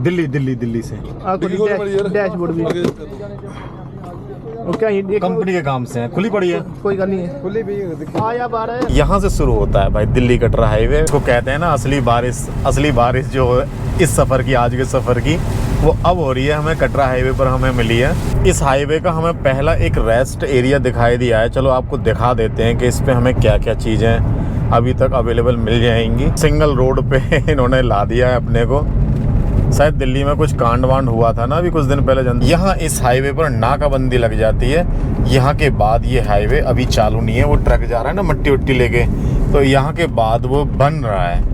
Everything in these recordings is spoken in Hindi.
दिल्ली से डैशबोर्ड भी क्या कंपनी के काम से है। खुली पड़ी है, कोई गल नहीं है, खुली भी आया बार है। यहाँ से शुरू होता है भाई दिल्ली कटरा हाईवे को कहते हैं ना असली बारिश जो इस सफ़र की, आज के सफ़र की, वो अब हो रही है। हमें कटरा हाईवे पर हमें मिली है। इस हाईवे का हमें पहला एक रेस्ट एरिया दिखाई दिया है। चलो आपको दिखा देते हैं कि इस पे हमें क्या क्या चीज़ें अभी तक अवेलेबल मिल जाएंगी। सिंगल रोड पे इन्होंने ला दिया है अपने को। शायद दिल्ली में कुछ कांड वांड हुआ था ना अभी कुछ दिन पहले। यहाँ इस हाईवे पर नाकाबंदी लग जाती है। यहाँ के बाद ये हाईवे अभी चालू नहीं है। वो ट्रक जा रहा है ना मट्टी वट्टी लेके, तो यहाँ के बाद वो बन रहा है।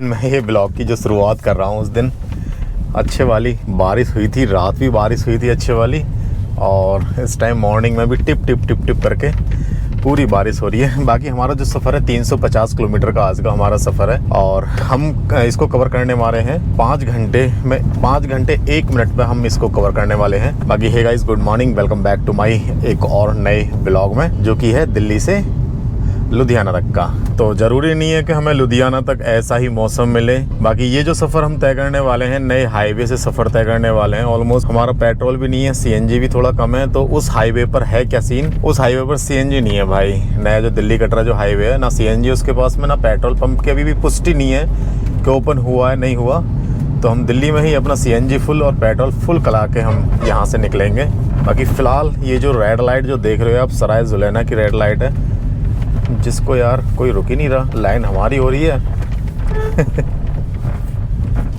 मैं ये ब्लॉग की जो शुरुआत कर रहा हूँ, उस दिन अच्छे वाली बारिश हुई थी, रात भी बारिश हुई थी अच्छे वाली, और इस टाइम मॉर्निंग में भी टिप टिप टिप टिप करके पूरी बारिश हो रही है। बाकी हमारा जो सफ़र है 350 किलोमीटर का आज का हमारा सफ़र है, और हम इसको कवर करने वाले हैं 5 घंटे में, 5 घंटे 1 मिनट में हम इसको कवर करने वाले हैं। बाकी hey guys, good morning, welcome back to my एक और नए ब्लॉग में, जो कि है दिल्ली से लुधियाना तक का। तो ज़रूरी नहीं है कि हमें लुधियाना तक ऐसा ही मौसम मिले। बाकी ये जो सफ़र हम तय करने वाले हैं, नए हाईवे से सफ़र तय करने वाले हैं। ऑलमोस्ट हमारा पेट्रोल भी नहीं है, सीएनजी भी थोड़ा कम है। तो उस हाईवे पर है क्या सीन, उस हाईवे पर सीएनजी नहीं है भाई। नया जो दिल्ली कटरा जो हाईवे है ना, सीएनजी उसके पास में, ना पेट्रोल पंप की अभी भी पुष्टि नहीं है कि ओपन हुआ है नहीं हुआ। तो हम दिल्ली में ही अपना सीएनजी फुल और पेट्रोल फुल करा के हम यहाँ से निकलेंगे। बाकी फ़िलहाल ये जो रेड लाइट जो देख रहे हो आप, सराय जुलैना की रेड लाइट है, जिसको यार कोई रुक ही नहीं रहा। लाइन हमारी हो रही है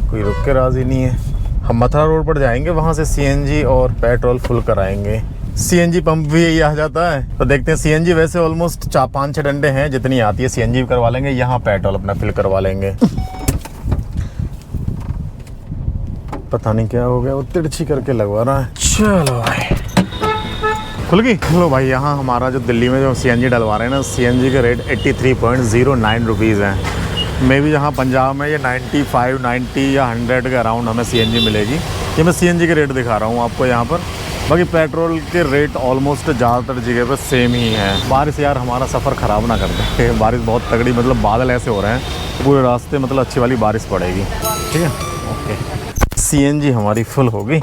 कोई रुक के राजी नहीं है। हम मथुरा रोड पर जाएंगे, वहाँ से सीएनजी और पेट्रोल फुल कराएंगे। सीएनजी पंप भी यही आ जाता है, तो देखते हैं। सीएनजी वैसे ऑलमोस्ट 4-5-6 डंडे हैं, जितनी आती है सीएनजी करवा लेंगे, यहाँ पेट्रोल अपना फिल करवा लेंगे। पता नहीं क्या हो गया, वो तिरछी करके लगवा रहा है। चलो भाई, खुल गई। लो भाई, यहाँ हमारा जो दिल्ली में जो सीएनजी डलवा रहे हैं ना, सीएनजी के रेट 83.09 रुपीज़ हैं। मे भी जहाँ पंजाब में ये 95, 90 या 100 के अराउंड हमें सीएनजी मिलेगी। ये मैं सीएनजी के रेट दिखा रहा हूँ आपको यहाँ पर। बाकी पेट्रोल के रेट ऑलमोस्ट ज़्यादातर जगह पर सेम ही है। बारिश यार हमारा सफ़र ख़राब ना कर दे। बारिश बहुत तगड़ी, मतलब बादल ऐसे हो रहे हैं पूरे रास्ते, मतलब अच्छी वाली बारिश पड़ेगी। ठीक है, ओके। सीएनजी हमारी फुल हो गई,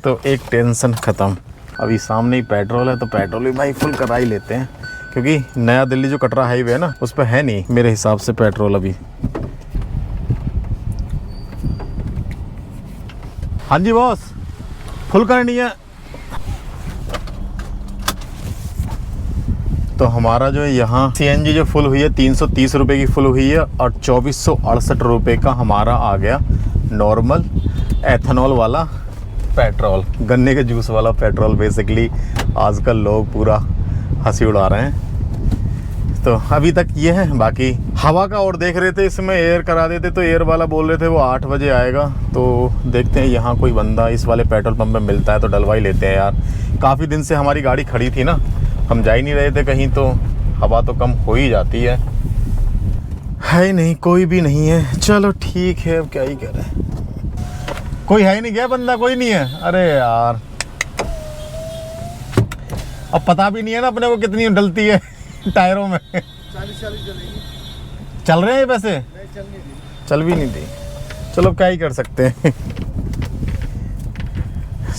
तो एक टेंशन ख़त्म। अभी सामने ही पेट्रोल है, तो पेट्रोल भी भाई फुल करा ही लेते हैं, क्योंकि नया दिल्ली जो कटरा हाईवे है ना, उस पर है नहीं मेरे हिसाब से पेट्रोल अभी। हाँ जी बॉस, फुल करनी है। तो हमारा जो यहाँ सीएनजी जो फुल हुई है 330 रुपये की फुल हुई है, और 2468 रुपये का हमारा आ गया नॉर्मल एथेनॉल वाला पेट्रोल, गन्ने के जूस वाला पेट्रोल। बेसिकली आजकल लोग पूरा हंसी उड़ा रहे हैं। तो अभी तक ये है। बाकी हवा का और देख रहे थे, इसमें एयर करा देते, तो एयर वाला बोल रहे थे वो 8 बजे आएगा। तो देखते हैं यहाँ कोई बंदा इस वाले पेट्रोल पंप में मिलता है तो डलवा ही लेते हैं यार। काफ़ी दिन से हमारी गाड़ी खड़ी थी ना, हम जा ही नहीं रहे थे कहीं, तो हवा तो कम हो ही जाती है ही नहीं, कोई भी नहीं है। चलो ठीक है, अब क्या ही करें। कोई है ही नहीं, क्या बंदा कोई नहीं है। अरे यार, अब पता भी नहीं है ना अपने को कितनी डलती है टायरों में। 40 चलेगी। चल रहे हैं वैसे? चल भी नहीं थी। चलो क्या ही कर सकते हैं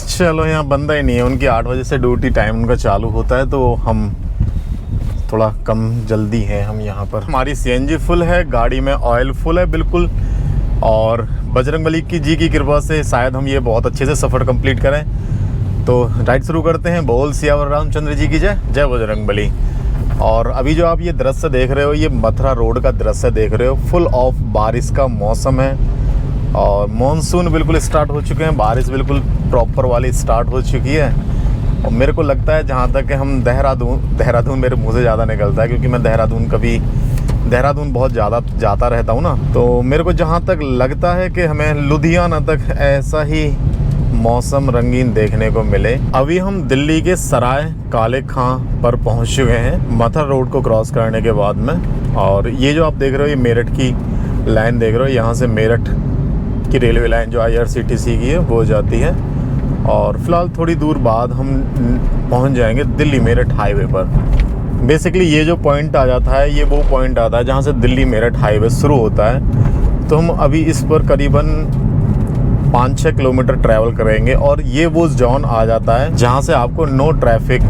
चलो, यहाँ बंदा ही नहीं है। उनकी 8 बजे से ड्यूटी टाइम उनका चालू होता है, तो हम थोड़ा कम जल्दी है हम यहाँ पर। हमारी सीएनजी फुल है, गाड़ी में ऑयल फुल है बिल्कुल, और बजरंगबली की कृपा से शायद हम ये बहुत अच्छे से सफ़र कंप्लीट करें। तो राइड शुरू करते हैं। बोल सियावर रामचंद्र जी की जय, जय बजरंगबली। और अभी जो आप ये दृश्य देख रहे हो, ये मथुरा रोड का दृश्य देख रहे हो। फुल ऑफ बारिश का मौसम है, और मॉनसून बिल्कुल स्टार्ट हो चुके हैं। बारिश बिल्कुल प्रॉपर वाली स्टार्ट हो चुकी है। और मेरे को लगता है, जहाँ तक कि हम देहरादून मेरे मुँह से ज़्यादा निकलता है, क्योंकि मैं देहरादून बहुत ज़्यादा जाता रहता हूँ ना। तो मेरे को जहाँ तक लगता है कि हमें लुधियाना तक ऐसा ही मौसम रंगीन देखने को मिले। अभी हम दिल्ली के सराय काले खां पर पहुँच चुके हैं, मथुरा रोड को क्रॉस करने के बाद में। और ये जो आप देख रहे हो, ये मेरठ की लाइन देख रहे हो। यहाँ से मेरठ की रेलवे लाइन जो IRCTC की है वो जाती है, और फिलहाल थोड़ी दूर बाद हम पहुँच जाएंगे दिल्ली मेरठ हाईवे पर। बेसिकली ये जो पॉइंट आ जाता है, ये वो पॉइंट आता है जहाँ से दिल्ली मेरठ हाईवे शुरू होता है। तो हम अभी इस पर करीबन 5-6 किलोमीटर ट्रैवल करेंगे और ये वो जोन आ जाता है जहाँ से आपको नो ट्रैफिक,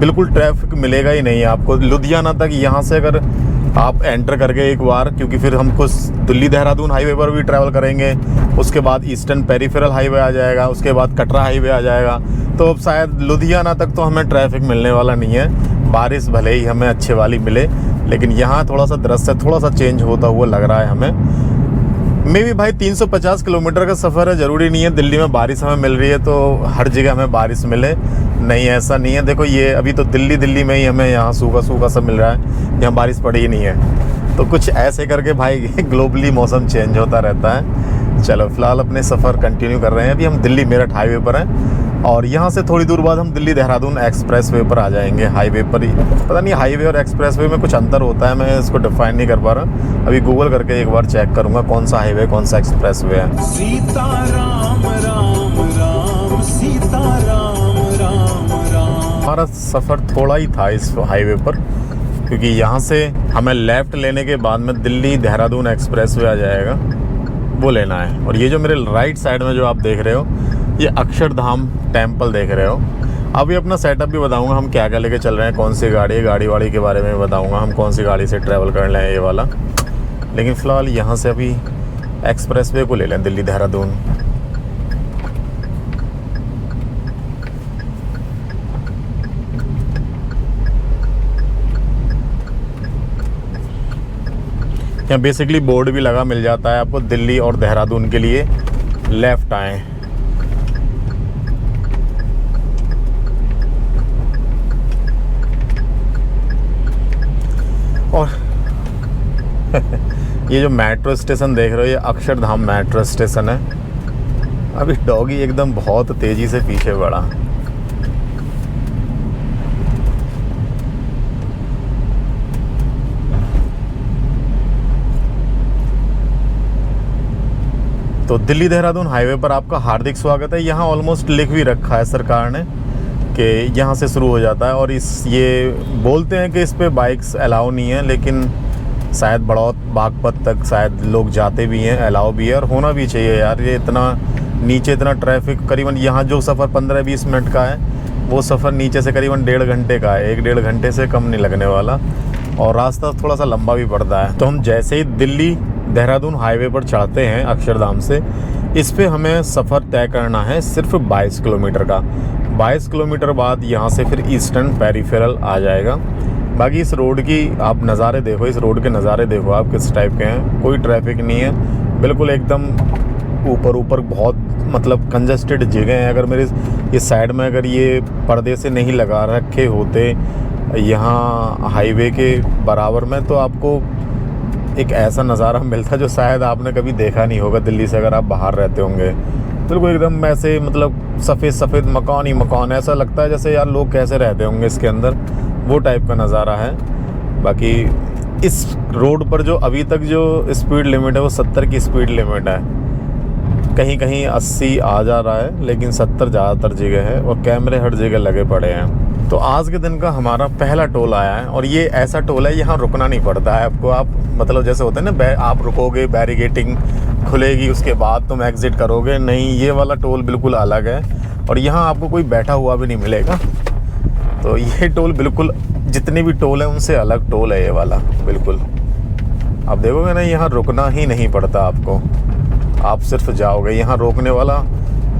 बिल्कुल ट्रैफिक मिलेगा ही नहीं आपको। लुधियाना तक यहाँ से अगर आप एंटर करके एक बार, क्योंकि फिर हम कुछ दिल्ली देहरादून हाईवे पर भी ट्रैवल करेंगे, उसके बाद ईस्टर्न पेरिफेरल हाईवे आ जाएगा, उसके बाद कटरा हाईवे आ जाएगा, तो अब शायद लुधियाना तक तो हमें ट्रैफिक मिलने वाला नहीं है। बारिश भले ही हमें अच्छे वाली मिले, लेकिन यहाँ थोड़ा सा दृश्य थोड़ा सा चेंज होता हुआ लग रहा है हमें। मे भी भाई 350 किलोमीटर का सफ़र है, ज़रूरी नहीं है दिल्ली में बारिश हमें मिल रही है तो हर जगह हमें बारिश मिले, नहीं ऐसा नहीं है। देखो ये अभी तो दिल्ली में ही हमें यहाँ सूखा सूखा सा मिल रहा है, यहाँ बारिश पड़ी ही नहीं है। तो कुछ ऐसे करके भाई ग्लोबली मौसम चेंज होता रहता है। चलो फिलहाल अपने सफ़र कंटिन्यू कर रहे हैं। अभी हम दिल्ली मेरठ हाईवे पर हैं और यहाँ से थोड़ी दूर बाद हम दिल्ली देहरादून एक्सप्रेस वे पर आ जाएंगे। हाईवे पर ही, पता नहीं हाईवे और एक्सप्रेस वे में कुछ अंतर होता है, मैं इसको डिफाइन नहीं कर पा रहा। अभी गूगल करके एक बार चेक करूँगा कौन सा हाईवे कौन सा एक्सप्रेस वे है। सीता राम राम राम सीता राम राम राम। हमारा सफ़र थोड़ा ही था इस हाईवे पर, क्योंकि यहाँ से हमें लेफ़्ट लेने के बाद में दिल्ली देहरादून एक्सप्रेस वे आ जाएगा, वो लेना है। और ये जो मेरे राइट साइड में जो आप देख रहे हो, ये अक्षरधाम टेम्पल देख रहे हो। अभी अपना सेटअप भी बताऊंगा, हम क्या क्या लेके चल रहे हैं, कौन सी गाड़ी, गाड़ी वाड़ी के बारे में बताऊंगा, हम कौन सी गाड़ी से ट्रैवल कर रहे हैं ये वाला। लेकिन फ़िलहाल यहाँ से अभी एक्सप्रेस वे को ले लें दिल्ली देहरादून। यहाँ बेसिकली बोर्ड भी लगा मिल जाता है आपको, दिल्ली और देहरादून के लिए लेफ़्ट आएँ। और ये जो मेट्रो स्टेशन देख रहे हो, ये अक्षरधाम मेट्रो स्टेशन है। अभी डॉगी एकदम बहुत तेज़ी से पीछे बढ़ा। तो दिल्ली देहरादून हाईवे पर आपका हार्दिक स्वागत है। यहाँ ऑलमोस्ट लिख भी रखा है सरकार ने कि यहाँ से शुरू हो जाता है, और ये बोलते हैं कि इस पे बाइक्स अलाउ नहीं है, लेकिन शायद बड़ौत बागपत तक शायद लोग जाते भी हैं, अलाउ भी है, और होना भी चाहिए यार। ये इतना नीचे इतना ट्रैफिक, करीबन यहाँ जो सफ़र 15-20 मिनट का है, वो सफ़र नीचे से करीबन 1.5 घंटे का है, 1-1.5 घंटे से कम नहीं लगने वाला, और रास्ता थोड़ा सा लंबा भी पड़ता है। तो हम जैसे ही दिल्ली देहरादून हाईवे पर चढ़ते हैं अक्षरधाम से, इस पे हमें सफ़र तय करना है सिर्फ 22 किलोमीटर का। 22 किलोमीटर बाद यहाँ से फिर ईस्टर्न पेरिफेरल आ जाएगा। बाकी इस रोड की आप नज़ारे देखो, इस रोड के नज़ारे देखो आप किस टाइप के हैं। कोई ट्रैफिक नहीं है, बिल्कुल एकदम ऊपर बहुत मतलब कंजस्टेड जगह है। अगर मेरे इस साइड में अगर ये पर्दे से नहीं लगा रखे होते यहाँ हाईवे के बराबर में, तो आपको एक ऐसा नज़ारा मिलता जो शायद आपने कभी देखा नहीं होगा दिल्ली से, अगर आप बाहर रहते होंगे। बिल्कुल एकदम ऐसे मतलब सफ़ेद मकान ही मकान, ऐसा लगता है जैसे यार लोग कैसे रहते होंगे इसके अंदर, वो टाइप का नज़ारा है। बाकी इस रोड पर जो अभी तक जो स्पीड लिमिट है वो 70 की स्पीड लिमिट है। कहीं कहीं 80 आ जा रहा है, लेकिन 70 ज़्यादातर जगह है, और कैमरे हर जगह लगे पड़े हैं। तो आज के दिन का हमारा पहला टोल आया है, और ये ऐसा टोल है यहाँ रुकना नहीं पड़ता है आपको। आप मतलब जैसे होता है ना, आप रुकोगे, बैरिगेटिंग खुलेगी, उसके बाद तुम एग्ज़िट करोगे, नहीं, ये वाला टोल बिल्कुल अलग है, और यहाँ आपको कोई बैठा हुआ भी नहीं मिलेगा। तो ये टोल बिल्कुल, जितने भी टोल हैं उनसे अलग टोल है ये वाला बिल्कुल। आप देखोगे ना, यहाँ रुकना ही नहीं पड़ता आपको, आप सिर्फ जाओगे, यहाँ रोकने वाला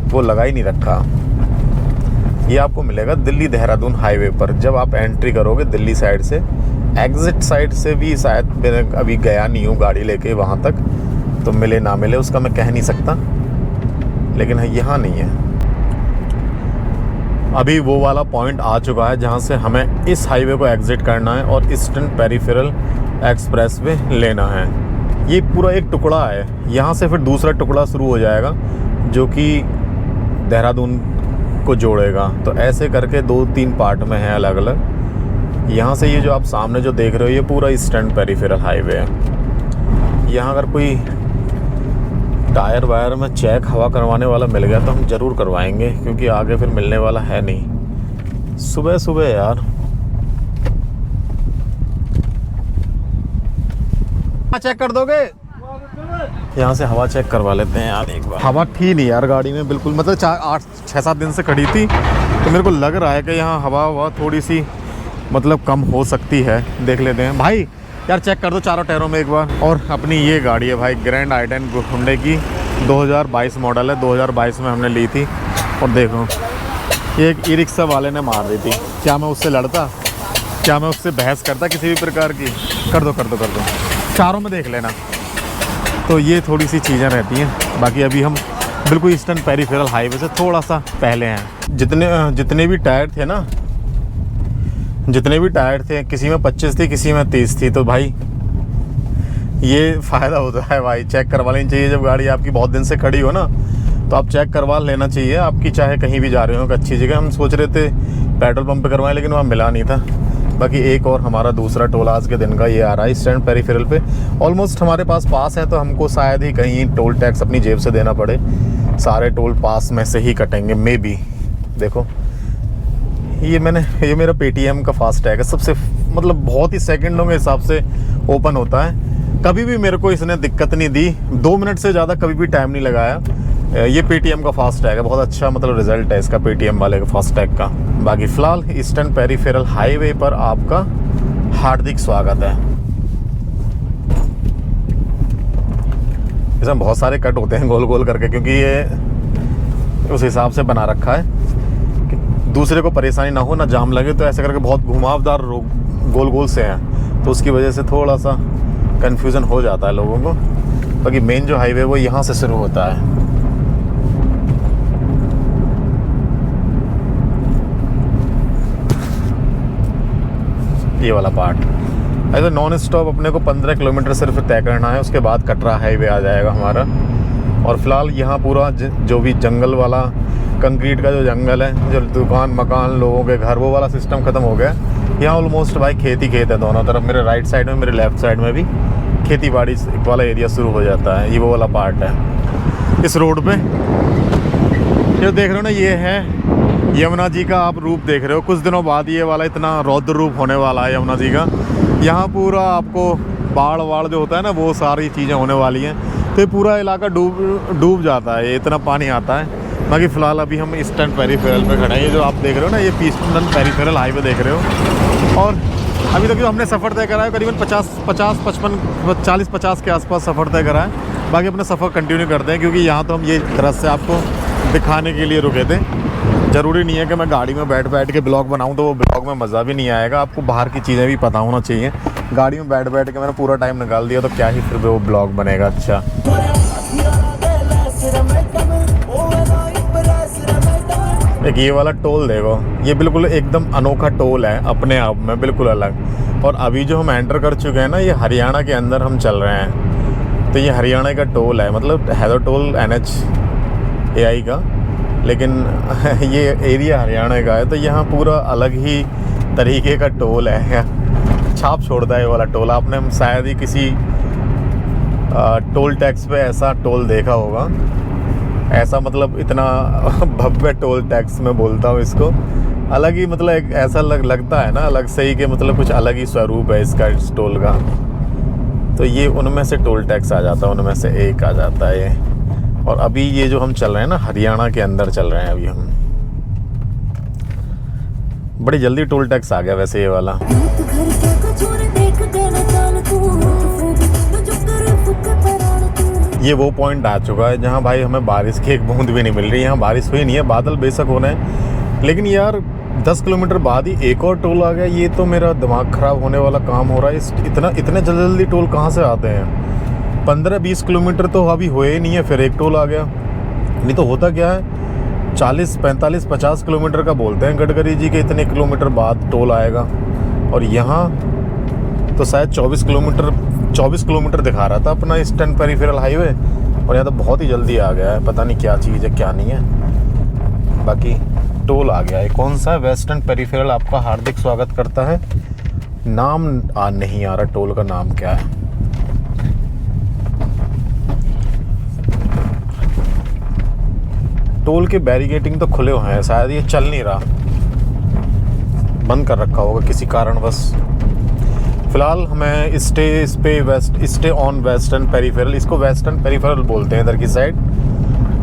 वो लगा ही नहीं रखा। ये आपको मिलेगा दिल्ली देहरादून हाईवे पर जब आप एंट्री करोगे दिल्ली साइड से। एग्ज़िट साइड से भी शायद मैंने अभी गया नहीं हूँ गाड़ी लेके वहाँ तक, तो मिले ना मिले उसका मैं कह नहीं सकता, लेकिन यहाँ नहीं है। अभी वो वाला पॉइंट आ चुका है जहाँ से हमें इस हाईवे को एग्ज़िट करना है और ईस्टर्न पेरिफेरल एक्सप्रेसवे लेना है। ये पूरा एक टुकड़ा है, यहाँ से फिर दूसरा टुकड़ा शुरू हो जाएगा जो कि देहरादून को जोड़ेगा। तो ऐसे करके 2-3 पार्ट में है अलग अलग। यहाँ से ये जो आप सामने जो देख रहे हो, ये पूरा ईस्टर्न पेरिफेरल हाईवे है। यहाँ अगर कोई टायर वायर में चेक हवा करवाने वाला मिल गया तो हम ज़रूर करवाएंगे, क्योंकि आगे फिर मिलने वाला है नहीं। सुबह सुबह यार चेक कर दोगे? यहाँ से हवा चेक करवा लेते हैं यार एक बार। हवा थी नहीं यार गाड़ी में बिल्कुल, मतलब 6-7 दिन से खड़ी थी, तो मेरे को लग रहा है कि यहाँ हवा थोड़ी सी मतलब कम हो सकती है। देख लेते हैं भाई, यार चेक कर दो चारों टायरों में एक बार। और अपनी ये गाड़ी है भाई ग्रैंड i10 हुंडई की, 2022 मॉडल है, 2022 में हमने ली थी। और देखो ये एक ई रिक्शा वाले ने मार दी थी। क्या मैं उससे लड़ता, क्या मैं उससे बहस करता किसी भी प्रकार की? कर दो चारों में देख लेना। तो ये थोड़ी सी चीज़ें रहती हैं। बाकी अभी हम बिल्कुल ईस्टर्न पेरिफेरल हाईवे से थोड़ा सा पहले हैं। जितने भी टायर थे ना, जितने भी टायर थे, किसी में 25 थी, किसी में 30 थी। तो भाई ये फ़ायदा होता है भाई, चेक करवा लेनी चाहिए। जब गाड़ी आपकी बहुत दिन से खड़ी हो ना, तो आप चेक करवा लेना चाहिए आपकी, चाहे कहीं भी जा रहे हो अच्छी जगह। हम सोच रहे थे पेट्रोल पंप पे करवाएं, लेकिन वहाँ मिला नहीं था। बाकी एक और हमारा दूसरा टोल आज के दिन का ये आ रहा है ईस्टर्न पेरिफेरल पे। ऑलमोस्ट हमारे पास है, तो हमको शायद ही कहीं टोल टैक्स अपनी जेब से देना पड़े। सारे टोल पास में से ही कटेंगे मे बी। देखो ये मेरा पेटीएम का फास्ट टैग है, सबसे मतलब बहुत ही सेकंडों के हिसाब से ओपन होता है। कभी भी मेरे को इसने दिक्कत नहीं दी, 2 मिनट से ज़्यादा कभी भी टाइम नहीं लगाया। ये पेटीएम का फास्ट टैग है, बहुत अच्छा मतलब रिजल्ट है इसका पेटीएम वाले का फास्ट टैग का। बाकी फ़िलहाल ईस्टर्न पेरिफेरल हाईवे पर आपका हार्दिक स्वागत है। इसमें बहुत सारे कट होते हैं गोल गोल करके, क्योंकि ये उस हिसाब से बना रखा है कि दूसरे को परेशानी ना हो, ना जाम लगे। तो ऐसे करके बहुत घुमावदार गोल गोल से हैं, तो उसकी वजह से थोड़ा सा कन्फ्यूज़न हो जाता है लोगों को। बाकी मेन जो हाईवे वो यहाँ से शुरू होता है। ये वाला पार्ट ऐसे नॉन स्टॉप अपने को 15 किलोमीटर सिर्फ तय करना है, उसके बाद कटरा हाईवे आ जाएगा हमारा। और फिलहाल यहाँ पूरा जो भी जंगल वाला कंक्रीट का जो जंगल है, जो दुकान मकान लोगों के घर, वो वाला सिस्टम ख़त्म हो गया। यहाँ ऑलमोस्ट भाई खेत ही खेत है दोनों तरफ, मेरे राइट साइड में, मेरे लेफ़्ट साइड में भी खेती बाड़ी वाला एरिया शुरू हो जाता है। ये वो वाला पार्ट है इस रोड पे। जो देख रहे हो ना, ये है यमुना जी का आप रूप देख रहे हो। कुछ दिनों बाद ये वाला इतना रौद्र रूप होने वाला है यमुना जी का। यहाँ पूरा आपको बाढ़ जो होता है ना, वो सारी चीज़ें होने वाली हैं। तो ये पूरा इलाका डूब जाता है, ये इतना पानी आता है। बाकी फ़िलहाल अभी हम ईस्टर्न पेरिफेरल पे खड़े हैं। ये जो आप देख रहे हो ना, ये ईस्टर्न पेरिफेरल हाईवे देख रहे हो। और अभी तक जो हमने सफ़र तय करा है करीबन 40-50 के आसपास सफ़र तय करा है। बाकी अपना सफ़र कंटिन्यू करते हैं, क्योंकि यहाँ तो हम ये दृश्य आपको दिखाने के लिए रुके थे। ज़रूरी नहीं है कि मैं गाड़ी में बैठ के ब्लॉग बनाऊं, तो वो ब्लॉग में मज़ा भी नहीं आएगा। आपको बाहर की चीज़ें भी पता होना चाहिए। गाड़ी में बैठ के मैंने पूरा टाइम निकाल दिया, तो क्या ही फिर वो ब्लॉग बनेगा अच्छा। एक ये वाला टोल देखो, ये बिल्कुल एकदम अनोखा टोल है अपने आप में, बिल्कुल अलग। और अभी जो हम एंटर कर चुके हैं ना, ये हरियाणा के अंदर हम चल रहे हैं। तो ये हरियाणा का टोल है, मतलब है तो टोल NHAI का, लेकिन ये एरिया हरियाणा का है। तो यहाँ पूरा अलग ही तरीके का टोल है, छाप छोड़ता है ये वाला टोल। आपने शायद ही किसी टोल टैक्स पे ऐसा टोल देखा होगा, ऐसा मतलब इतना भव्य टोल टैक्स में बोलता हूँ इसको। अलग ही मतलब एक ऐसा लगता है ना, अलग से ही कि मतलब कुछ अलग ही स्वरूप है इसका, इस टोल का। तो ये उनमें से टोल टैक्स आ जाता है, उनमें से एक आ जाता है ये। और अभी ये जो हम चल रहे हैं ना, हरियाणा के अंदर चल रहे हैं अभी हम। बड़ी जल्दी टोल टैक्स आ गया वैसे ये वाला। ये वो पॉइंट आ चुका है जहाँ भाई हमें बारिश की एक बूंद भी नहीं मिल रही। यहाँ बारिश हुई नहीं है, बादल बेशक हो रहे हैं, लेकिन यार 10 किलोमीटर बाद ही एक और टोल आ गया। ये तो मेरा दिमाग ख़राब होने वाला काम हो रहा है। इतने जल्दी टोल कहाँ से आते हैं? 15-20 किलोमीटर तो अभी हुए ही नहीं है, फिर एक टोल आ गया। नहीं तो होता क्या है, 40, 45, 50 किलोमीटर का बोलते हैं गडकरी जी के, इतने किलोमीटर बाद टोल आएगा। और यहाँ तो शायद 24 किलोमीटर दिखा रहा था अपना ईस्टर्न पेरिफेरल हाईवे, और यहाँ तो बहुत ही जल्दी आ गया है। पता नहीं क्या चीज़ है क्या नहीं है। बाकी टोल आ गया है। कौन सा है? वेस्टर्न पेरिफेरल आपका हार्दिक स्वागत करता है। नाम नहीं आ रहा टोल का नाम क्या है। टोल के बैरिकेडिंग तो खुले हुए हैं, शायद ये चल नहीं रहा, बंद कर रखा होगा किसी कारणवश। फ़िलहाल हमें स्टे ऑन वेस्टर्न पेरिफेरल, इसको वेस्टर्न पेरिफेरल बोलते हैं इधर की साइड।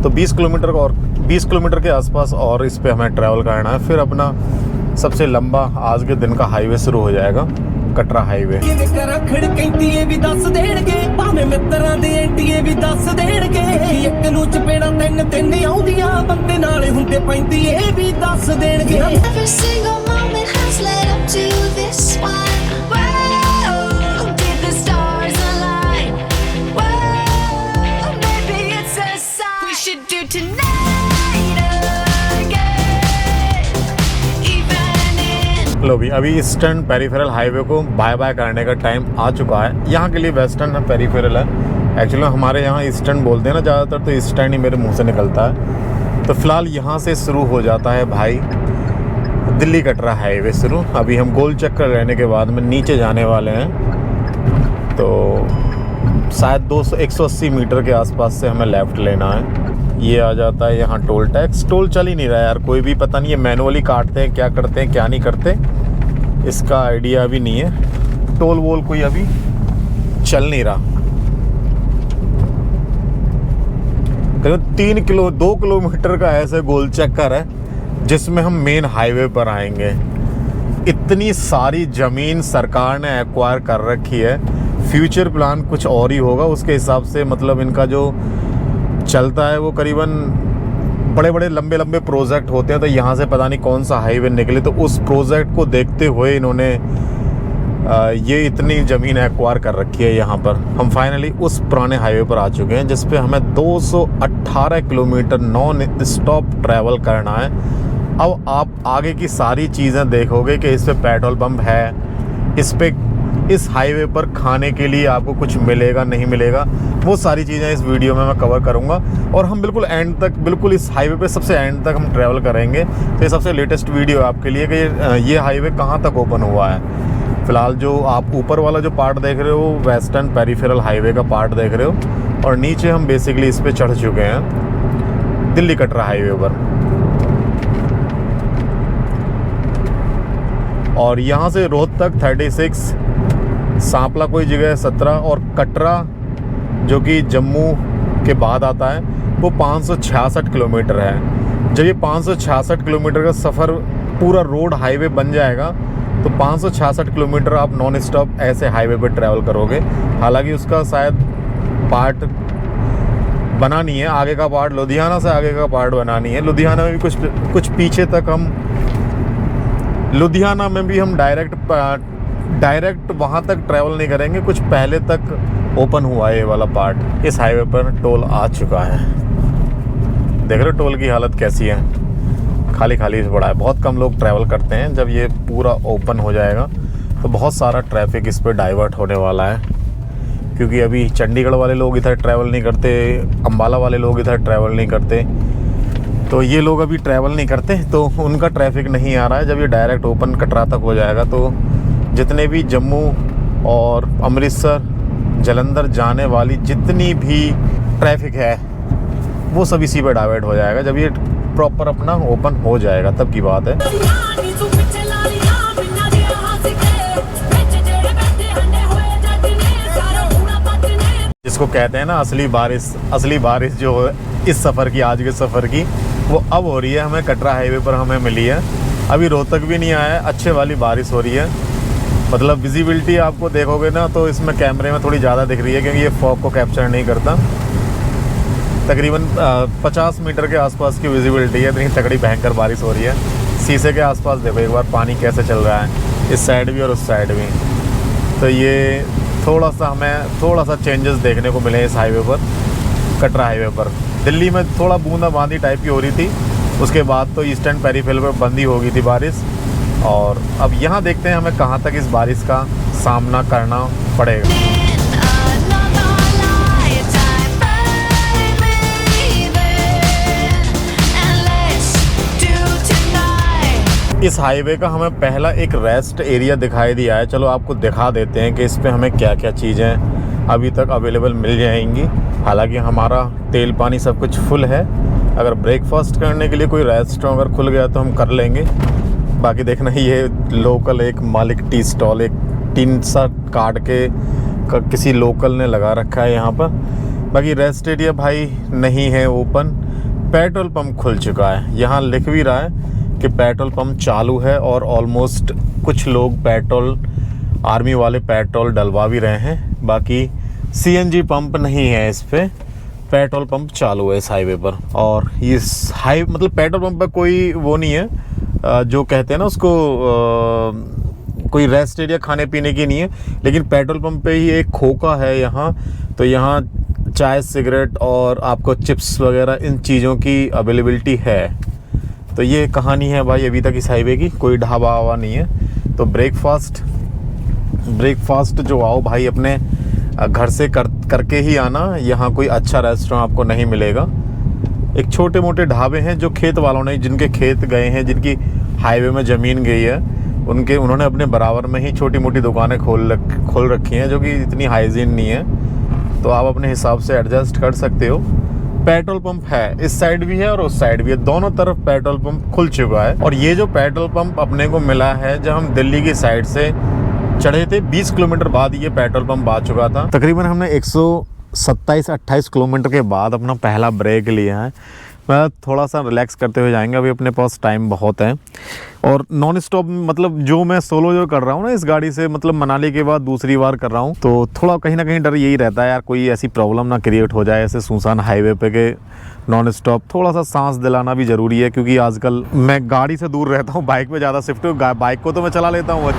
तो 20 किलोमीटर का और 20 किलोमीटर के आसपास और इस पे हमें ट्रैवल करना है, फिर अपना सबसे लंबा आज के दिन का हाईवे शुरू हो जाएगा, कटरा हाईवे। लो भी अभी ईस्टर्न पेरिफेरल हाईवे को बाय बाय करने का टाइम आ चुका है। यहाँ के लिए वेस्टर्न पेरिफेरल है, एक्चुअली हमारे यहाँ ईस्टर्न बोलते हैं ना ज़्यादातर, तो ईस्टर्न ही मेरे मुंह से निकलता है। तो फ़िलहाल यहाँ से शुरू हो जाता है भाई दिल्ली कटरा हाईवे शुरू। अभी हम गोल चक्कर रहने के बाद में नीचे जाने वाले हैं, तो शायद 180 मीटर के आसपास से हमें लेफ़्ट लेना है। ये आ जाता है यहाँ टोल टैक्स। टोल चल ही नहीं रहा यार, कोई भी पता नहीं है मैनुअली काटते हैं, क्या करते हैं क्या नहीं करते, इसका आइडिया अभी नहीं है। टोल वोल कोई अभी चल नहीं रहा। करीब 2 किलोमीटर का ऐसे गोल चक्कर है जिसमें हम मेन हाईवे पर आएंगे। इतनी सारी ज़मीन सरकार ने एक्वायर कर रखी है, फ्यूचर प्लान कुछ और ही होगा उसके हिसाब से। मतलब इनका जो चलता है वो करीबन बड़े बड़े लंबे लंबे प्रोजेक्ट होते हैं, तो यहाँ से पता नहीं कौन सा हाईवे निकले, तो उस प्रोजेक्ट को देखते हुए इन्होंने ये इतनी ज़मीन एक्वायर कर रखी है यहाँ पर। हम फाइनली उस पुराने हाईवे पर आ चुके हैं जिस पे हमें 218 किलोमीटर नॉन स्टॉप ट्रैवल करना है। अब आप आगे की सारी चीज़ें देखोगे कि इस पे पेट्रोल पंप है, इस हाईवे पर खाने के लिए आपको कुछ मिलेगा नहीं मिलेगा, वो सारी चीज़ें इस वीडियो में मैं कवर करूँगा। और हम बिल्कुल एंड तक, बिल्कुल इस हाईवे पे सबसे एंड तक हम ट्रैवल करेंगे। तो ये सबसे लेटेस्ट वीडियो आपके लिए कि ये हाईवे कहाँ तक ओपन हुआ है। फ़िलहाल जो आप ऊपर वाला जो पार्ट देख रहे हो वेस्टर्न पेरिफेरल हाईवे का पार्ट देख रहे हो, और नीचे हम बेसिकली इस पर चढ़ चुके हैं दिल्ली कटरा हाईवे पर। और यहाँ से रोहतक 36, सांपला कोई जगह 17, और कटरा जो कि जम्मू के बाद आता है वो 566 किलोमीटर है। जब ये 566 किलोमीटर का सफ़र पूरा रोड हाईवे बन जाएगा तो 566 किलोमीटर आप नॉन स्टॉप ऐसे हाईवे पे ट्रैवल करोगे। हालांकि उसका शायद पार्ट बना नहीं है, आगे का पार्ट लुधियाना से आगे का पार्ट बना नहीं है। लुधियाना में भी कुछ पीछे तक हम, लुधियाना में भी हम डायरेक्ट वहाँ तक ट्रैवल नहीं करेंगे, कुछ पहले तक ओपन हुआ है ये वाला पार्ट। इस हाईवे पर टोल आ चुका है, देख रहे हो टोल की हालत कैसी है, खाली खाली पड़ा है। बहुत कम लोग ट्रैवल करते हैं। जब ये पूरा ओपन हो जाएगा तो बहुत सारा ट्रैफिक इस पर डाइवर्ट होने वाला है, क्योंकि अभी चंडीगढ़ वाले लोग इधर ट्रैवल नहीं करते, अम्बाला वाले लोग इधर ट्रैवल नहीं करते, तो ये लोग अभी ट्रैवल नहीं करते, तो उनका ट्रैफिक नहीं आ रहा है। जब ये डायरेक्ट ओपन कटरा तक हो जाएगा तो जितने भी जम्मू और अमृतसर जलंधर जाने वाली जितनी भी ट्रैफिक है वो सब इसी पर डाइवर्ट हो जाएगा। जब ये प्रॉपर अपना ओपन हो जाएगा तब की बात है। जिसको कहते हैं ना असली बारिश जो इस सफ़र की, आज के सफ़र की, वो अब हो रही है। हमें कटरा हाईवे पर हमें मिली है, अभी रोहतक भी नहीं आया है, अच्छे वाली बारिश हो रही है। मतलब विजिबिलिटी आपको देखोगे ना तो इसमें कैमरे में थोड़ी ज़्यादा दिख रही है, क्योंकि ये फॉग को कैप्चर नहीं करता। तकरीबन 50 मीटर के आसपास की विजिबिलिटी है, इतनी तगड़ी भयंकर बारिश हो रही है। शीशे के आसपास देखो एक बार पानी कैसे चल रहा है, इस साइड भी और उस साइड भी। तो ये थोड़ा सा चेंजेस देखने को मिले इस हाईवे पर, कटरा हाईवे पर। दिल्ली में थोड़ा बूंदाबांदी टाइप की हो रही थी, उसके बाद तो ईस्टर्न पेरिफेरल पर बंद ही हो गई थी बारिश। और अब यहाँ देखते हैं हमें कहाँ तक इस बारिश का सामना करना पड़ेगा। इस हाईवे का हमें पहला एक रेस्ट एरिया दिखाई दिया है, चलो आपको दिखा देते हैं कि इस पे हमें क्या क्या चीज़ें अभी तक अवेलेबल मिल जाएंगी। हालांकि हमारा तेल पानी सब कुछ फुल है, अगर ब्रेकफास्ट करने के लिए कोई रेस्टोरेंट अगर खुल गया तो हम कर लेंगे। बाकी देखना ये लोकल एक मालिक टी स्टॉल, एक टीन सा काट के किसी लोकल ने लगा रखा है यहाँ पर। बाकी रेस्ट एरिया भाई नहीं है ओपन। पेट्रोल पंप खुल चुका है, यहाँ लिख भी रहा है कि पेट्रोल पंप चालू है और ऑलमोस्ट कुछ लोग पेट्रोल, आर्मी वाले पेट्रोल डलवा भी रहे हैं। बाकी सीएनजी पंप नहीं है इस पे, पेट्रोल पंप चालू है इस हाईवे पर। और इस मतलब पेट्रोल पंप पर कोई वो नहीं है जो कहते हैं ना उसको कोई रेस्ट एरिया खाने पीने की नहीं है, लेकिन पेट्रोल पंप पे ही एक खोखा है यहाँ। तो यहाँ चाय, सिगरेट और आपको चिप्स वगैरह इन चीज़ों की अवेलेबिलिटी है। तो ये कहानी है भाई अभी तक इस हाईवे की, कोई ढाबा वाबा नहीं है। तो ब्रेकफास्ट जो आओ भाई अपने घर से करके ही आना, यहाँ कोई अच्छा रेस्टोरेंट आपको नहीं मिलेगा। एक छोटे मोटे ढाबे हैं जो खेत वालों ने, जिनके खेत गए हैं, जिनकी हाईवे में ज़मीन गई है, उन्होंने अपने बराबर में ही छोटी मोटी दुकानें खोल रखी हैं, जो कि इतनी हाइजीन नहीं है। तो आप अपने हिसाब से एडजस्ट कर सकते हो। पेट्रोल पंप है, इस साइड भी है और उस साइड भी है, दोनों तरफ पेट्रोल पंप खुल चुका है। और ये जो पेट्रोल पंप अपने को मिला है, जब हम दिल्ली की साइड से चढ़े थे 20 किलोमीटर बाद ये पेट्रोल पंप आ चुका था। तकरीबन हमने 127-28 किलोमीटर के बाद अपना पहला ब्रेक लिया है। मैं थोड़ा सा रिलैक्स करते हुए जाएंगे, अभी अपने पास टाइम बहुत है। और नॉन स्टॉप मतलब जो मैं सोलो जो कर रहा हूँ ना इस गाड़ी से, मतलब मनाली के बाद दूसरी बार कर रहा हूँ, तो थोड़ा कहीं ना कहीं डर यही रहता है यार कोई ऐसी प्रॉब्लम ना क्रिएट हो जाए ऐसे सुनसान हाईवे पे के नॉन स्टॉप। थोड़ा सा सांस दिलाना भी ज़रूरी है, क्योंकि आजकल मैं गाड़ी से दूर रहता हूँ, बाइक पे ज़्यादा शिफ्ट हूँ। बाइक को तो मैं चला लेता हूँ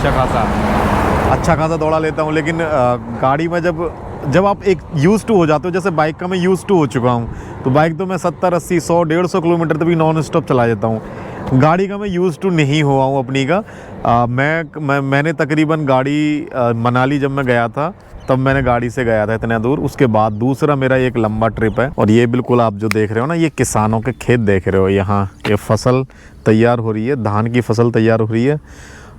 अच्छा खासा दौड़ा लेता हूँ, लेकिन गाड़ी में जब आप एक यूज़ टू हो जाते हो, जैसे बाइक का मैं यूज़ टू हो चुका हूँ, तो बाइक तो मैं 70, 80, 100, 150 किलोमीटर तक भी नॉन स्टॉप चला जाता हूँ। गाड़ी का मैं यूज़ टू नहीं हुआ हूँ अपनी का। मैंने तकरीबन गाड़ी मनाली जब मैं गया था तब मैंने गाड़ी से गया था इतना दूर। उसके बाद दूसरा मेरा एक लंबा ट्रिप है। और ये बिल्कुल आप जो देख रहे हो ना, ये किसानों के खेत देख रहे हो। यहाँ ये फसल तैयार हो रही है, धान की फसल तैयार हो रही है,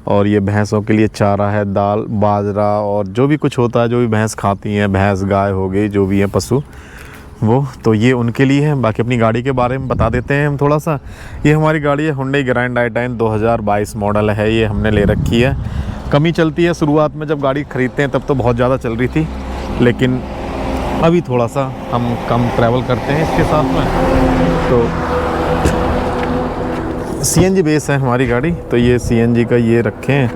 और ये भैंसों के लिए चारा है, दाल, बाजरा और जो भी कुछ होता है, जो भी भैंस खाती हैं, भैंस, गाय हो गई, जो भी है पशु, वो तो ये उनके लिए है। बाकी अपनी गाड़ी के बारे में बता देते हैं हम थोड़ा सा। ये हमारी गाड़ी है Hyundai Grand i10 2022 मॉडल है, ये हमने ले रखी है। कमी चलती है, शुरुआत में जब गाड़ी ख़रीदते हैं तब तो बहुत ज़्यादा चल रही थी, लेकिन अभी थोड़ा सा हम कम ट्रैवल करते हैं इसके साथ में। तो CNG बेस है हमारी गाड़ी। तो ये CNG का ये रखे हैं,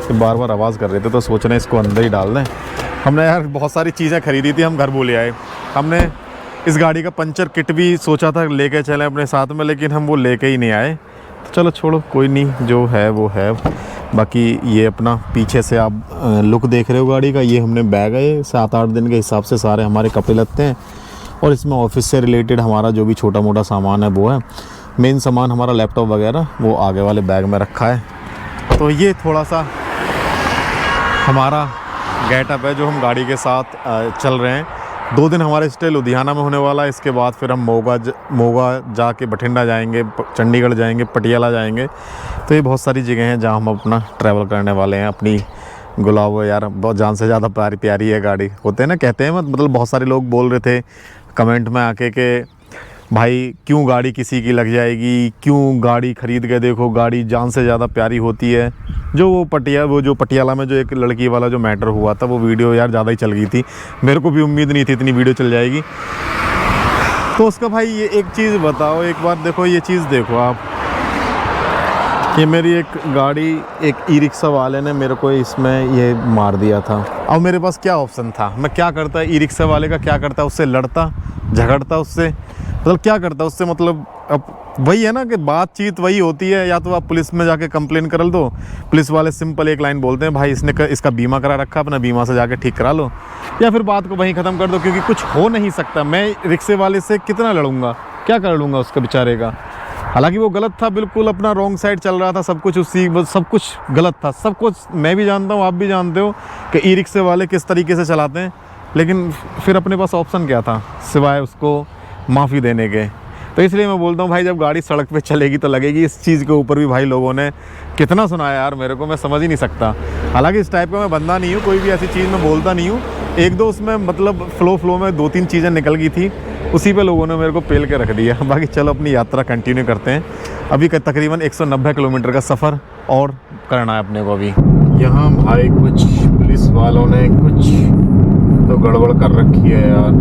तो बार बार आवाज़ कर रहे थे, तो सोच रहे हैं इसको अंदर ही डाल दें। हमने यार बहुत सारी चीज़ें ख़रीदी थी, हम घर भूल आए। हमने इस गाड़ी का पंचर किट भी सोचा था लेके चलें अपने साथ में, लेकिन हम वो लेके ही नहीं आए। तो चलो छोड़ो, कोई नहीं, जो है वो है। बाकी ये अपना पीछे से आप लुक देख रहे हो गाड़ी का, ये हमने बैग है 7-8 दिन के हिसाब से सारे हमारे कपड़े लगते हैं, और इसमें ऑफिस से रिलेटेड हमारा जो भी छोटा मोटा सामान है वो है। मेन सामान हमारा लैपटॉप वगैरह वो आगे वाले बैग में रखा है। तो ये थोड़ा सा हमारा गेटअप है जो हम गाड़ी के साथ चल रहे हैं। 2 दिन हमारे स्टे लुधियाना में होने वाला है, इसके बाद फिर हम मोगा जाके बठिंडा जाएंगे, चंडीगढ़ जाएंगे, पटियाला जाएंगे। तो ये बहुत सारी जगह हैं जहाँ हम अपना ट्रैवल करने वाले हैं। अपनी गुलाब यार बहुत जान से ज़्यादा प्यारी है गाड़ी, होते हैं ना, कहते हैं, मतलब बहुत सारे लोग बोल रहे थे कमेंट में आके कि भाई क्यों गाड़ी किसी की लग जाएगी, क्यों गाड़ी ख़रीद के देखो, गाड़ी जान से ज़्यादा प्यारी होती है। वो जो पटियाला में जो एक लड़की वाला जो मैटर हुआ था, वो वीडियो यार ज़्यादा ही चल गई थी, मेरे को भी उम्मीद नहीं थी इतनी वीडियो चल जाएगी। तो उसका भाई ये एक चीज़ बताओ, एक बार देखो, ये चीज़ देखो आप, ये मेरी एक गाड़ी एक ई-रिक्शा वाले ने मेरे को इसमें ये मार दिया था। अब मेरे पास क्या ऑप्शन था, मैं क्या करता, ई-रिक्शा वाले का क्या करता, उससे लड़ता झगड़ता, उससे मतलब क्या करता उससे, मतलब अब वही है ना कि बातचीत वही होती है, या तो आप पुलिस में जाके कंप्लेन कर दो, पुलिस वाले सिंपल एक लाइन बोलते हैं, भाई इसका बीमा करा रखा, अपना बीमा से जाके ठीक करा लो, या फिर बात को वहीं ख़त्म कर दो, क्योंकि कुछ हो नहीं सकता। मैं रिक्शे वाले से कितना लड़ूंगा, क्या कर लूँगा उसका बेचारे का। हालांकि वो गलत था, बिल्कुल अपना रॉन्ग साइड चल रहा था, सब कुछ सब कुछ गलत था, सब कुछ मैं भी जानता हूँ, आप भी जानते हो कि ई रिक्शे वाले किस तरीके से चलाते हैं। लेकिन फिर अपने पास ऑप्शन क्या था सिवाय उसको माफ़ी देने के। तो इसलिए मैं बोलता हूँ भाई, जब गाड़ी सड़क पे चलेगी तो लगेगी। इस चीज़ के ऊपर भी भाई लोगों ने कितना सुनाया यार, मेरे को मैं समझ ही नहीं सकता। हालांकि इस टाइप का मैं बंदा नहीं हूँ, कोई भी ऐसी चीज़ मैं बोलता नहीं हूँ। एक दो उसमें मतलब फ्लो में 2-3 चीज़ें निकल गई थी, उसी पे लोगों ने मेरे को पेल के रख दिया। बाकी चलो अपनी यात्रा कंटिन्यू करते हैं। अभी तकरीबन 190 किलोमीटर का सफ़र और करना है अपने को। अभी यहाँ भाई कुछ पुलिस वालों ने कुछ तो गड़बड़ कर रखी है यार।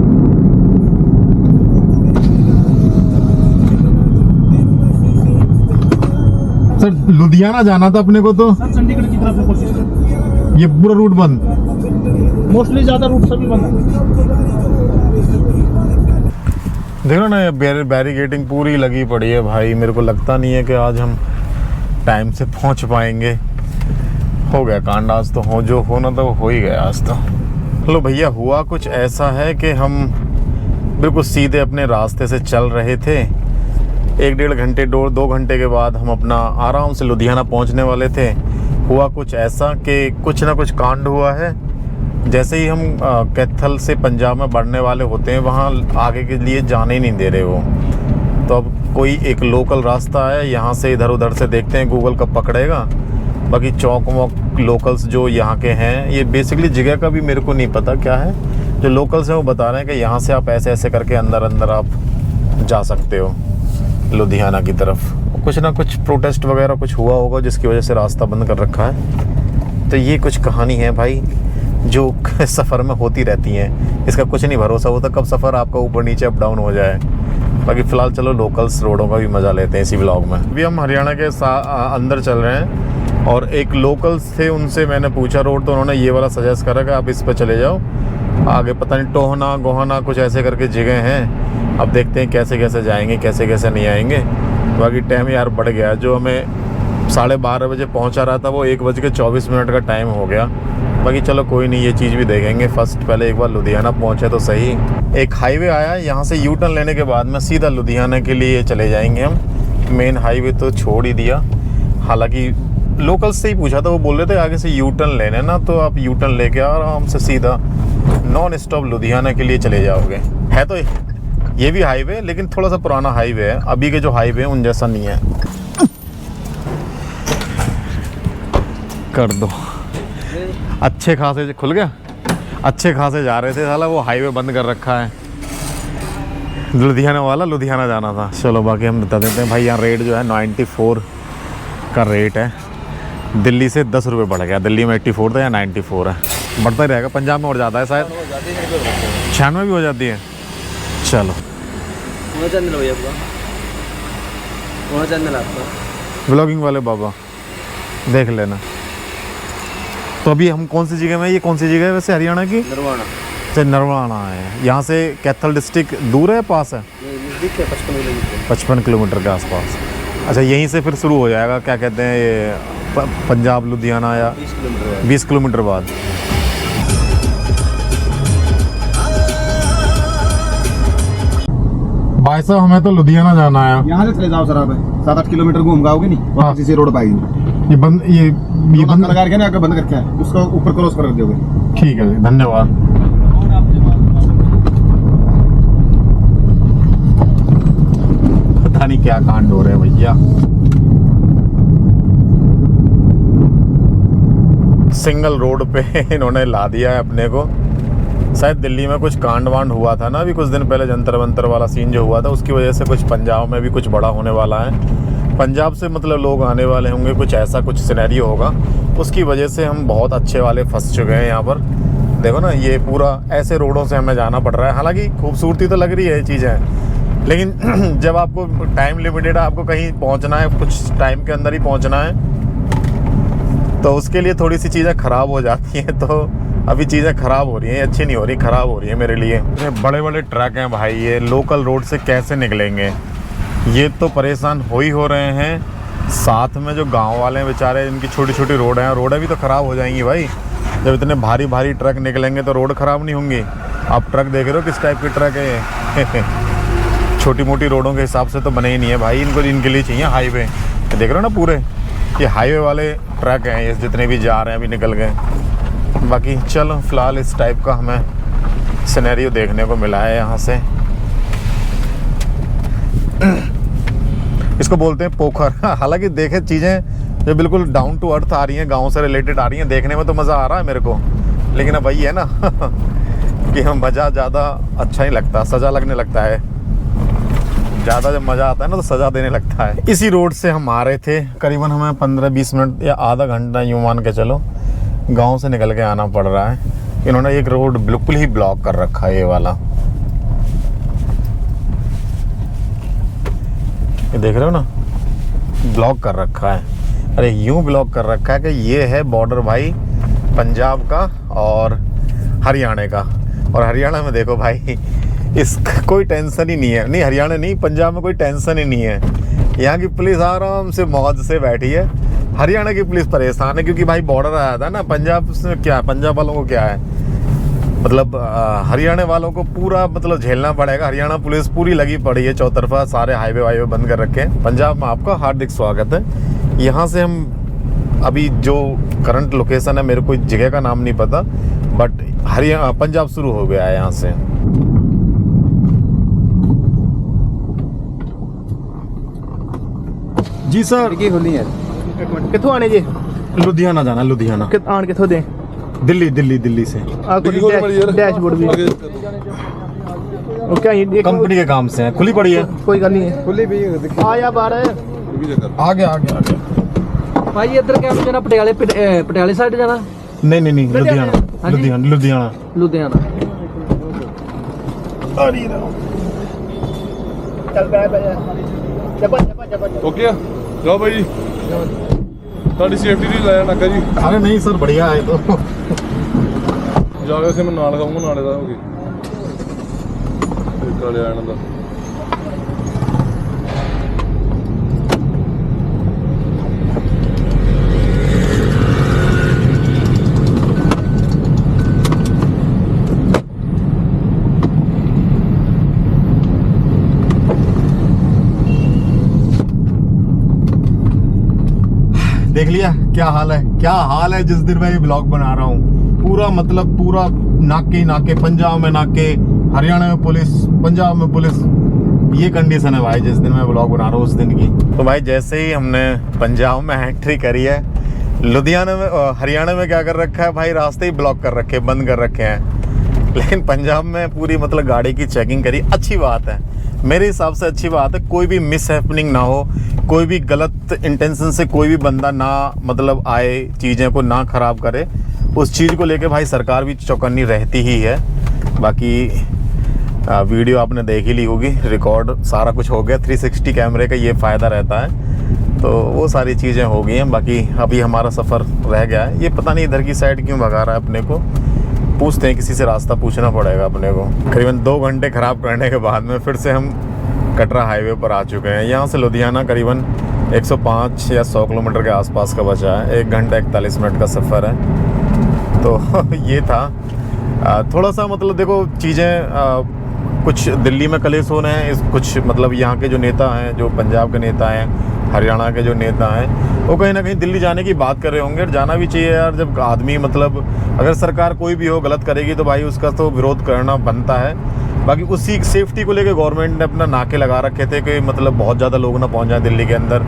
सर लुधियाना जाना था अपने को तो सर चंडीगढ़ की तरफ में कोशिश करें। ये पूरा रूट बंद, मोस्टली ज्यादा रूट सभी बंद है। देख लो ना ये बैरिकेडिंग पूरी लगी पड़ी है भाई। मेरे को लगता नहीं है कि आज हम टाइम से पहुंच पाएंगे। हो गया कांड आज तो, हो जो होना था वो हो ही गया आज तो। लो भैया हुआ कुछ ऐसा है कि हम बिल्कुल सीधे अपने रास्ते से चल रहे थे। 1-1.5 घंटे 2 घंटे के बाद हम अपना आराम से लुधियाना पहुंचने वाले थे। हुआ कुछ ऐसा कि कुछ ना कुछ कांड हुआ है। जैसे ही हम कैथल से पंजाब में बढ़ने वाले होते हैं वहाँ आगे के लिए जाने ही नहीं दे रहे वो। तो अब कोई एक लोकल रास्ता है, यहाँ से इधर उधर से देखते हैं गूगल कब पकड़ेगा। बाकी चौक वौक लोकल्स जो यहाँ के हैं, ये बेसिकली जगह का भी मेरे को नहीं पता क्या है, जो लोकल्स हैं वो बता रहे हैं कि यहाँ से आप ऐसे ऐसे करके अंदर अंदर आप जा सकते हो लुधियाना की तरफ। कुछ ना कुछ प्रोटेस्ट वगैरह कुछ हुआ होगा जिसकी वजह से रास्ता बंद कर रखा है। तो ये कुछ कहानी है भाई जो सफ़र में होती रहती हैं। इसका कुछ नहीं भरोसा होता कब सफ़र आपका ऊपर नीचे अप डाउन हो जाए। बाकी फ़िलहाल चलो लोकल्स रोडों का भी मज़ा लेते हैं इसी व्लॉग में। अभी हम हरियाणा के अंदर चल रहे हैं और एक लोकल्स थे, उनसे मैंने पूछा रोड, तो उन्होंने ये वाला सजेस्ट करा कि आप इस पर चले जाओ। आगे पता नहीं टोहना गोहाना कुछ ऐसे करके जगह हैं। अब देखते हैं कैसे कैसे जाएंगे, कैसे कैसे नहीं आएंगे। बाकी टाइम यार बढ़ गया, जो हमें 12:30 बजे पहुंचा रहा था वो 1:24 का टाइम हो गया। बाकी चलो कोई नहीं, ये चीज़ भी देखेंगे। फर्स्ट पहले एक बार लुधियाना पहुंचे तो सही। एक हाईवे आया, यहाँ से यू टर्न लेने के बाद में सीधा लुधियाना के लिए चले जाएंगे हम। मेन हाईवे तो छोड़ ही दिया, हालांकि लोकल्स से ही पूछा था, वो बोल रहे थे आगे से यू टर्न लेने ना, तो आप यू टर्न लेके आराम से सीधा नॉन स्टॉप लुधियाना के लिए चले जाओगे। है तो ये भी हाईवे, लेकिन थोड़ा सा पुराना हाईवे है। अभी के जो हाईवे हैं उन जैसा नहीं है। कर दो अच्छे खासे खुल गया, अच्छे खासे जा रहे थे, साला वो हाईवे बंद कर रखा है। लुधियाना वाला लुधियाना जाना था। चलो बाकी हम बता देते हैं भाई, यहाँ रेट जो है 94 का रेट है। दिल्ली से 10 रुपये बढ़ गया। दिल्ली में 84 था या 94 है, बढ़ता ही रहेगा। पंजाब में और ज़्यादा है शायद, 96 भी हो जाती है। चलो व्लॉगिंग वाले बाबा देख लेना। तो अभी हम कौन सी जगह में, ये कौन सी जगह है वैसे हरियाणा की? नरवाना। अच्छा नरवाना है। यहाँ से कैथल डिस्ट्रिक्ट दूर है पास है? 55 किलोमीटर के आसपास। अच्छा यहीं से फिर शुरू हो जाएगा, क्या कहते हैं ये पंजाब लुधियाना, या 20 किलोमीटर बाद। भाई साहब हमें तो लुधियाना जाना है। यहाँ से चले जाओ सर, आप 7-8 किलोमीटर घूम गाओगे नहीं, वहाँ से रोड पाएगी। ये बंद लगा के आगे बंद करके है, उसको ऊपर क्रॉस कर दोगे। ठीक है, धन्यवाद। पता नहीं क्या कांड हो रहे हैं भैया। सिंगल रोड पे इन्होंने ला दिया है अपने को। शायद दिल्ली में कुछ कांड वांड हुआ था ना अभी कुछ दिन पहले, जंतर मंतर वाला सीन जो हुआ था, उसकी वजह से कुछ पंजाब में भी कुछ बड़ा होने वाला है। पंजाब से मतलब लोग आने वाले होंगे, कुछ ऐसा कुछ सिनेरियो होगा, उसकी वजह से हम बहुत अच्छे वाले फंस चुके हैं यहाँ पर। देखो ना ये पूरा ऐसे रोडों से हमें जाना पड़ रहा है। हालांकि खूबसूरती तो लग रही है चीज़ें, लेकिन जब आपको टाइम लिमिटेड है, आपको कहीं पहुँचना है, कुछ टाइम के अंदर ही पहुँचना है, तो उसके लिए थोड़ी सी चीज़ें ख़राब हो जाती हैं। तो अभी चीज़ें ख़राब हो रही हैं, अच्छी नहीं हो रही, ख़राब हो रही है मेरे लिए। बड़े बड़े ट्रक हैं भाई, ये लोकल रोड से कैसे निकलेंगे? ये तो परेशान हो रहे हैं। साथ में जो गांव वाले हैं बेचारे, इनकी छोटी छोटी रोडें भी तो ख़राब हो जाएंगी भाई। जब इतने भारी भारी ट्रक निकलेंगे तो रोड ख़राब नहीं होंगी। आप ट्रक देख रहे हो किस टाइप के ट्रक है ये। छोटी मोटी रोडों के हिसाब से तो बने ही नहीं है भाई, इनके लिए चाहिए हाईवे। देख रहे हो ना पूरे ये हाईवे वाले ट्रक हैं, ये जितने भी जा रहे हैं अभी निकल गए। बाकी चलो फ़िलहाल इस टाइप का हमें सिनेरियो देखने को मिला है यहाँ से। इसको बोलते हैं पोखर। हालांकि देखे चीज़ें जो बिल्कुल डाउन टू अर्थ आ रही हैं, गांव से रिलेटेड आ रही हैं, देखने में तो मज़ा आ रहा है मेरे को। लेकिन अब वही है ना कि हम मज़ा ज़्यादा अच्छा ही लगता, सज़ा लगने लगता है। ज़्यादा जब मज़ा आता है ना तो सज़ा देने लगता है। इसी रोड से हम आ रहे थे, करीबन हमें 15-20 मिनट या आधा घंटा यूँ मान के चलो गांव से निकल के आना पड़ रहा है। इन्होंने एक रोड बिल्कुल ही ब्लॉक कर रखा है, ये वाला, ये देख रहे हो ना, ब्लॉक कर रखा है। अरे यूं ब्लॉक कर रखा है कि ये है बॉर्डर भाई पंजाब का और हरियाणा का। और हरियाणा में देखो भाई, इसका कोई टेंशन ही नहीं है। नहीं, हरियाणा नहीं, पंजाब में कोई टेंशन ही नहीं है। यहाँ की पुलिस आराम से मौज से बैठी है। हरियाणा की पुलिस परेशान है क्योंकि भाई बॉर्डर आया था ना। पंजाब से क्या, पंजाब वालों को क्या है, मतलब हरियाणा वालों को पूरा मतलब झेलना पड़ेगा। हरियाणा पुलिस पूरी लगी पड़ी है, चौतरफा सारे हाईवे वाईवे बंद कर रखे हैं। पंजाब में आपका हार्दिक स्वागत है। यहाँ से हम अभी जो करंट लोकेशन है, मेरे को जगह का नाम नहीं पता, बट हरियाणा पंजाब शुरू हो गया है यहाँ से। जी सर, ਕੀ ਖੁੱਲੀ ਯਾਰ ਇੱਕ ਮਿੰਟ ਕਿੱਥੋਂ ਆਣੇ ਜੀ लुधियाना जाना, लुधियाना, ਆਣ ਕਿੱਥੋਂ ਦੇ दिल्ली, दिल्ली, दिल्ली से। ਆ ਕੋਈ ਡੈਸ਼ਬੋਰਡ ਵੀ ओके ये कंपनी के काम से है, खुली पड़ी है। कोई गल नहीं है खुली भी आ या बाहर आ गया, आ गया, आ गया। भाई इधर क्या जाना पटियाले पटियाले साइड जाना नहीं नहीं नहीं, लुधियाना, हाँ जी? लुधियाना, लुधियाना। लुधियाना चल ओके जाओ भाई ਤੁਹਾਡੀ ਸੇਫਟੀ ਦੀ ਲਾਇਆ ਨਾਕਾ ਜੀ अरे नहीं सर, बढ़िया है तो। ਜਾ ਕੇ ਅਸੀਂ ਮੈਂ ਨਾਲ ਖਾਊਂਗਾ ਨਾਲੇ ਦਾ ਹੋ ਗਈ ਇੱਕ ਵਾਲੇ ਆਣ ਦਾ देख लिया क्या हाल है, क्या हाल है जिस दिन मैं ये ब्लॉग बना रहा हूँ। पूरा मतलब पूरा नाके नाके, पंजाब में नाके, हरियाणा में पुलिस, पंजाब में पुलिस, ये कंडीशन है भाई जिस दिन मैं ब्लॉग बना रहा हूँ उस दिन की। तो भाई जैसे ही हमने पंजाब में एंट्री करी है, लुधियाना में हरियाणा में क्या कर रखा है भाई, रास्ते ही ब्लॉक कर रखे, बंद कर रखे हैं। लेकिन पंजाब में पूरी मतलब गाड़ी की चेकिंग करी, अच्छी बात है, मेरे हिसाब से अच्छी बात है। कोई भी मिस हैपनिंग ना हो, कोई भी गलत इंटेंशन से कोई भी बंदा ना मतलब आए, चीज़ें को ना ख़राब करे, उस चीज़ को लेके भाई सरकार भी चौकन्नी रहती ही है। बाकी वीडियो आपने देख ही ली होगी, रिकॉर्ड सारा कुछ हो गया, 360 कैमरे का ये फ़ायदा रहता है, तो वो सारी चीज़ें हो गई हैं। बाकी अभी हमारा सफ़र रह गया है, ये पता नहीं इधर की साइड क्यों भगा रहा है अपने को, पूछते हैं, किसी से रास्ता पूछना पड़ेगा अपने को। करीबन 2 घंटे ख़राब करने के बाद में फिर से हम कटरा हाईवे पर आ चुके हैं। यहाँ से लुधियाना करीबन 105 या 100 किलोमीटर के आसपास का बचा है, 1 घंटा 41 मिनट का सफ़र है। तो ये था थोड़ा सा मतलब देखो चीज़ें कुछ दिल्ली में कलेश हो रहे हैं, कुछ मतलब यहाँ के जो नेता हैं, जो पंजाब के नेता हैं, हरियाणा के जो नेता हैं, वो कहीं ना कहीं दिल्ली जाने की बात कर रहे होंगे। जाना भी चाहिए यार, जब आदमी मतलब अगर सरकार कोई भी हो गलत करेगी तो भाई उसका तो विरोध करना बनता है। बाकी उसी सेफ्टी को लेकर गवर्नमेंट ने अपना नाके लगा रखे थे कि मतलब बहुत ज़्यादा लोग ना पहुंच जाए दिल्ली के अंदर,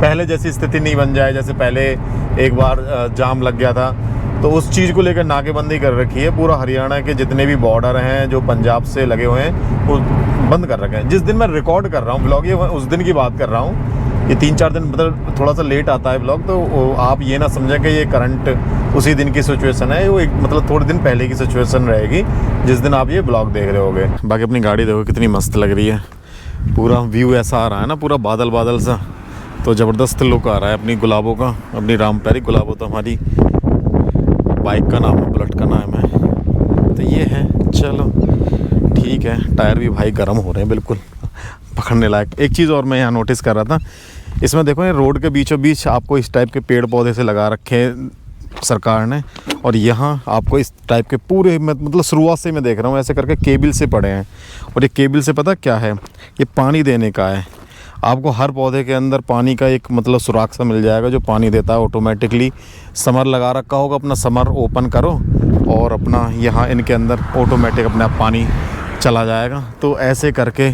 पहले जैसी स्थिति नहीं बन जाए, जैसे पहले एक बार जाम लग गया था, तो उस चीज़ को लेकर नाकेबंदी कर रखी है। पूरा हरियाणा के जितने भी बॉर्डर हैं जो पंजाब से लगे हुए हैं वो बंद कर रखे हैं। जिस दिन मैं रिकॉर्ड कर रहा हूँ ब्लॉग, ये उस दिन की बात कर रहा हूँ, ये 3-4 दिन मतलब थोड़ा सा लेट आता है ब्लॉग, तो आप ये ना समझें कि ये करंट उसी दिन की सिचुएशन है, वो एक मतलब थोड़े दिन पहले की सिचुएशन रहेगी जिस दिन आप ये ब्लॉग देख रहे होगे। बाकी अपनी गाड़ी देखो कितनी मस्त लग रही है, पूरा व्यू ऐसा आ रहा है ना, पूरा बादल बादल सा, तो ज़बरदस्त लुक आ रहा है अपनी गुलाबों का। अपनी रामप्यारी गुलाबो तो हमारी बाइक का नाम है, बुलेट का नाम है, तो ये है। चलो ठीक है, टायर भी भाई गर्म हो रहे हैं बिल्कुल पकड़ने लायक। एक चीज़ और मैं यहाँ नोटिस कर रहा था, इसमें देखो ये रोड के बीचों बीच आपको इस टाइप के पेड़ पौधे से लगा रखे हैं सरकार ने, और यहाँ आपको इस टाइप के पूरे मतलब शुरुआत से मैं देख रहा हूँ ऐसे करके केबल से पड़े हैं, और ये केबल से पता क्या है, ये पानी देने का है। आपको हर पौधे के अंदर पानी का एक मतलब सुराख सा मिल जाएगा जो पानी देता है ऑटोमेटिकली। समर लगा रखा होगा, अपना समर ओपन करो और अपना यहाँ इनके अंदर ऑटोमेटिक अपने आप पानी चला जाएगा। तो ऐसे करके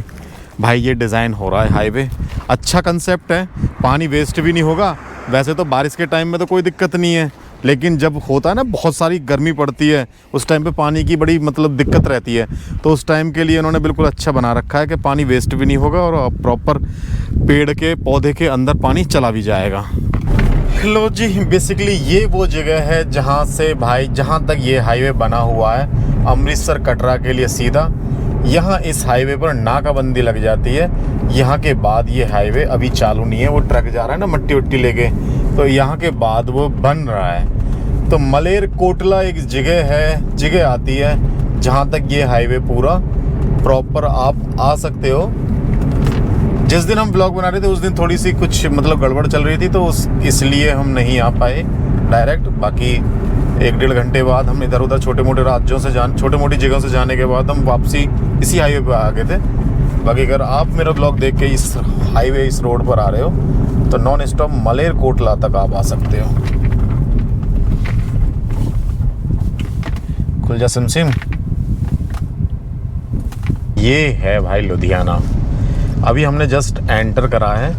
भाई ये डिज़ाइन हो रहा है हाईवे, अच्छा कंसेप्ट है, पानी वेस्ट भी नहीं होगा। वैसे तो बारिश के टाइम में तो कोई दिक्कत नहीं है, लेकिन जब होता है ना बहुत सारी गर्मी पड़ती है, उस टाइम पे पानी की बड़ी मतलब दिक्कत रहती है, तो उस टाइम के लिए उन्होंने बिल्कुल अच्छा बना रखा है कि पानी वेस्ट भी नहीं होगा और प्रॉपर पेड़ के पौधे के अंदर पानी चला भी जाएगा। लो जी, बेसिकली ये वो जगह है जहाँ से भाई, जहाँ तक ये हाईवे बना हुआ है अमृतसर कटरा के लिए सीधा, यहाँ इस हाईवे पर नाकाबंदी लग जाती है। यहाँ के बाद ये हाईवे अभी चालू नहीं है, वो ट्रक जा रहा है ना मट्टी वट्टी लेके, तो यहाँ के बाद वो बन रहा है। तो मलेर कोटला एक जगह आती है जहाँ तक ये हाईवे पूरा प्रॉपर आप आ सकते हो। जिस दिन हम ब्लॉग बना रहे थे उस दिन थोड़ी सी कुछ मतलब गड़बड़ चल रही थी, तो इसलिए हम नहीं आ पाए डायरेक्ट। बाकी 1-1.5 घंटे बाद हम इधर उधर छोटे मोटी जगहों से जाने के बाद हम वापसी इसी हाईवे पे आ गए थे। बाकी अगर आप मेरा ब्लॉग देख के इस हाईवे, इस रोड पर आ रहे हो तो नॉन स्टॉप मलेर कोटला तक आप आ सकते हो। खुल जा सिमसिम। ये है भाई लुधियाना। अभी हमने जस्ट एंटर करा है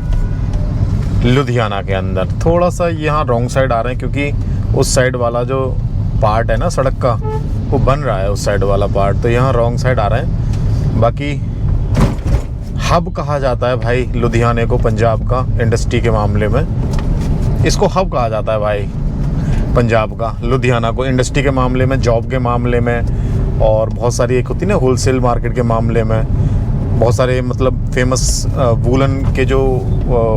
लुधियाना के अंदर। थोड़ा सा यहाँ रॉन्ग साइड आ रहे हैं क्योंकि उस साइड वाला जो पार्ट है ना सड़क का, वो बन रहा है उस साइड वाला पार्ट, तो यहाँ रॉन्ग साइड आ रहे हैं। बाकी हब कहा जाता है भाई लुधियाने को, पंजाब का इंडस्ट्री के मामले में इसको हब कहा जाता है भाई पंजाब का, लुधियाना को इंडस्ट्री के मामले में, जॉब के मामले में, और बहुत सारी एक होती है ना होलसेल मार्केट के मामले में। बहुत सारे मतलब फेमस वूलन के जो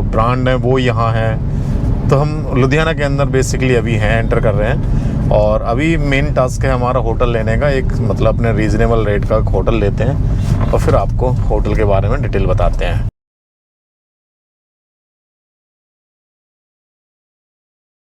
ब्रांड हैं वो यहाँ हैं। तो हम लुधियाना के अंदर बेसिकली अभी हैं, एंटर कर रहे हैं। और अभी मेन टास्क है हमारा होटल लेने का, एक मतलब अपने रीज़नेबल रेट का होटल लेते हैं और फिर आपको होटल के बारे में डिटेल बताते हैं।